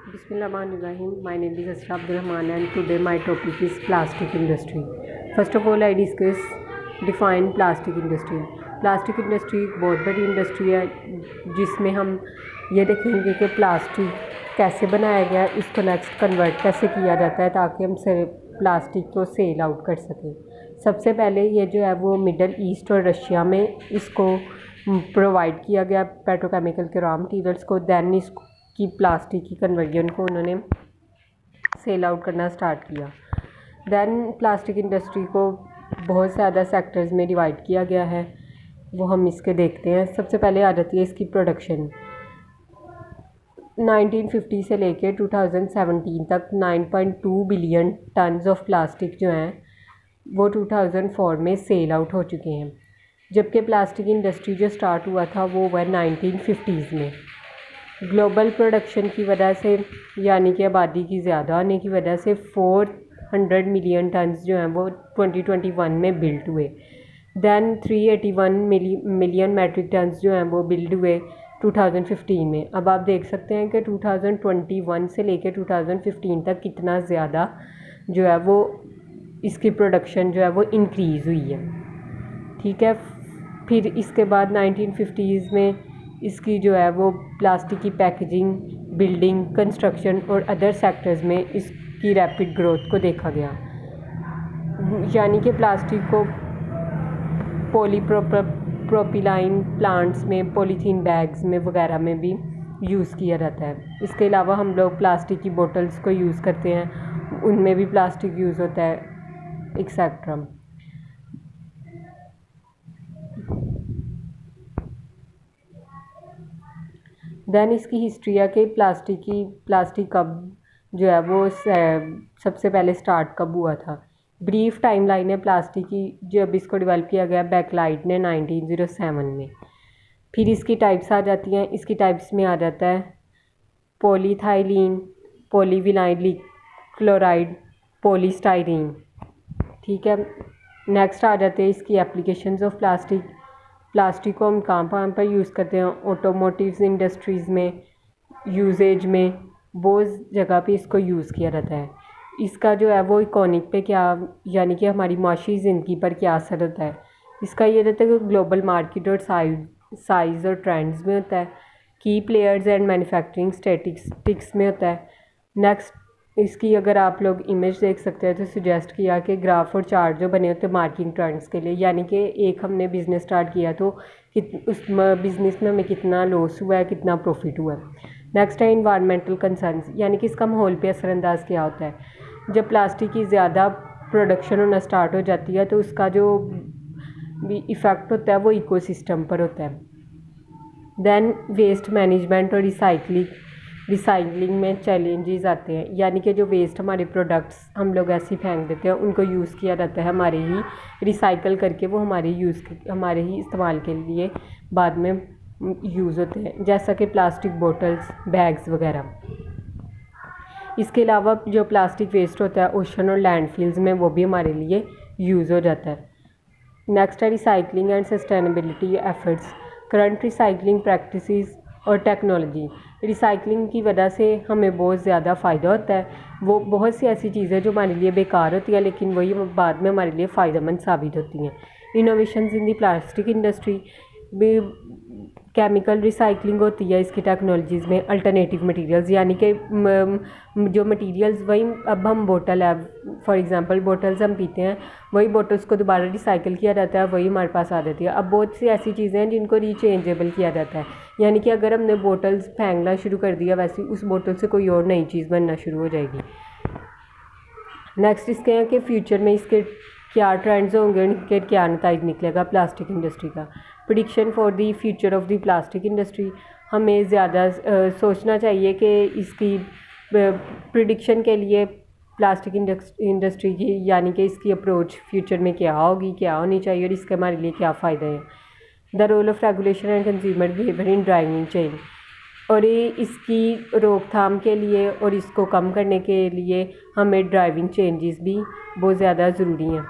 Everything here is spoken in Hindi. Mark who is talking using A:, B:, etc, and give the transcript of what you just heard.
A: Bismillahirrahmanirrahim. My name is Asra Abdurrahman and today my topic is plastic industry. First of all, I discuss define plastic industry. Plastic industry एक बहुत बड़ी इंडस्ट्री है जिसमें हम ये देखेंगे कि प्लास्टिक कैसे बनाया गया है, इसको नेक्स्ट कन्वर्ट कैसे किया जाता है ताकि हम प्लास्टिक को सेल आउट कर सकें। सबसे पहले ये जो है वो मिडल ईस्ट और रशिया में इसको प्रोवाइड किया गया पेट्रोकेमिकल के रॉ मटीरियल्स को। दैन इसकी प्लास्टिक की कन्वर्जन को उन्होंने सेल आउट करना स्टार्ट किया। दैन प्लास्टिक इंडस्ट्री को बहुत ज़्यादा सेक्टर्स में डिवाइड किया गया है, वो हम इसके देखते हैं। सबसे पहले आ जाती है इसकी प्रोडक्शन। 1950 से लेके 2017 तक 9.2 बिलियन टन्स ऑफ प्लास्टिक जो हैं वो 2004 में सेल आउट हो चुके हैं, जबकि प्लास्टिक इंडस्ट्री जो स्टार्ट हुआ था वो वह 1950s में। ग्लोबल प्रोडक्शन की वजह से यानी कि आबादी की ज़्यादा होने की वजह से 400 मिलियन टन्स जो हैं वो 2021 में बिल्ड हुए। दैन 381 मिलियन मैट्रिक टन्स जो हैं वो बिल्ड हुए 2015 में। अब आप देख सकते हैं कि 2021 से लेकर 2015 तक कितना ज़्यादा जो है वो इसकी प्रोडक्शन जो है वो इंक्रीज़ हुई है। ठीक है, फिर इसके बाद 1950s में इसकी जो है वो प्लास्टिक की पैकेजिंग, बिल्डिंग, कंस्ट्रक्शन और अदर सेक्टर्स में इसकी रैपिड ग्रोथ को देखा गया। यानी कि प्लास्टिक को प्रोपिलाइन प्लांट्स में, पॉलीथीन बैग्स में वगैरह में भी यूज़ किया जाता है। इसके अलावा हम लोग प्लास्टिक की बोतल्स को यूज़ करते हैं, उनमें भी प्लास्टिक यूज़ होता है, एक्सेट्रा। दैन इसकी हिस्ट्री है कि प्लास्टिक कब जो है वो सबसे पहले स्टार्ट कब हुआ था। ब्रीफ टाइमलाइन है प्लास्टिक की, जब इसको डेवलप किया गया बैकलाइट ने 1907 में। फिर इसकी टाइप्स आ जाती हैं। इसकी टाइप्स में आ जाता है पॉलीथाइलीन, पॉलीविनाइल क्लोराइड, पॉलीस्टाइरीन। ठीक है, नेक्स्ट आ जाते हैं इसकी एप्लीकेशंस ऑफ प्लास्टिक को हम कहाँ पर यूज़ करते हैं। ऑटोमोटिव इंडस्ट्रीज़ में, यूजेज में, बहुत जगह पे इसको यूज़ किया जाता है। इसका जो है वो इकोनॉमिक पे क्या यानी कि हमारी माशी ज़िंदगी पर क्या असर होता है, इसका ये रहता है कि ग्लोबल मार्केट और साइज़ और ट्रेंड्स में होता है। की प्लेयर्स एंड मैन्युफैक्चरिंग स्टैटिस्टिक्स में होता है। नेक्स्ट इसकी अगर आप लोग इमेज देख सकते हैं तो सुजेस्ट किया कि ग्राफ और चार्ट जो बने होते हैं मार्केटिंग ट्रेंड्स के लिए, यानी कि एक हमने बिज़नेस स्टार्ट किया तो उस बिज़नेस में हमें कितना लॉस हुआ है, कितना प्रॉफिट हुआ है। नेक्स्ट है इन्वायरमेंटल कंसर्न्स, यानी कि इसका माहौल पे असरअंदाज क्या होता है। जब प्लास्टिक की ज़्यादा प्रोडक्शन होना स्टार्ट हो जाती है तो उसका जो इफ़ेक्ट होता है वो इकोसिस्टम पर होता है। दैन वेस्ट मैनेजमेंट और रिसाइकलिंग में चैलेंजेस आते हैं, यानी कि जो वेस्ट हमारे प्रोडक्ट्स हम लोग ऐसे ही फेंक देते हैं, उनको यूज़ किया जाता है हमारे ही रिसाइकल करके, वो हमारे ही इस्तेमाल के लिए बाद में यूज़ होते हैं, जैसा कि प्लास्टिक बोटल्स, बैग्स वगैरह। इसके अलावा जो प्लास्टिक वेस्ट होता है ओशन और लैंडफिल्स में, वो भी हमारे लिए यूज़ हो जाता है। नेक्स्ट है recycling and sustainability efforts, current recycling practices और टेक्नोलॉजी। रिसाइकलिंग की वजह से हमें बहुत ज़्यादा फ़ायदा होता है। वो बहुत सी ऐसी चीज़ें जो हमारे लिए बेकार होती है लेकिन वही बाद में हमारे लिए फ़ायदेमंद साबित होती हैं। इनोवेशंस इन दी प्लास्टिक इंडस्ट्री भी केमिकल रिसाइकलिंग होती है इसकी टेक्नोलॉजीज़ में। अल्टरनेटिव मटेरियल्स, यानी कि जो मटेरियल्स वही, अब हम बोतल है फॉर एग्जांपल बोतल्स हम पीते हैं, वही बोतल्स को दोबारा रिसाइकिल किया जाता है, वही हमारे पास आ जाती है। अब बहुत सी ऐसी चीज़ें हैं जिनको रीचेंजेबल किया जाता है, यानी कि अगर हमने बोतल्स फेंकना शुरू कर दिया वैसे उस बोतल से कोई और नई चीज़ बनना शुरू हो जाएगी। नेक्स्ट इसके हैं कि फ्यूचर में इसके क्या ट्रेंड्स होंगे, उनके क्या नतीजा निकलेगा प्लास्टिक इंडस्ट्री का। Prediction for the future of the plastic industry, हमें ज़्यादा सोचना चाहिए कि इसकी प्रेडिक्शन के लिए प्लास्टिक इंडस्ट्री की, यानी कि इसकी अप्रोच फ्यूचर में क्या होगी, क्या होनी चाहिए और इसके हमारे लिए क्या फ़ायदे हैं। The role of regulation and consumer behaviour in driving chain, और इसकी रोकथाम के लिए और इसको कम करने के लिए हमें ड्राइविंग चेंजेस भी बहुत ज़्यादा ज़रूरी हैं।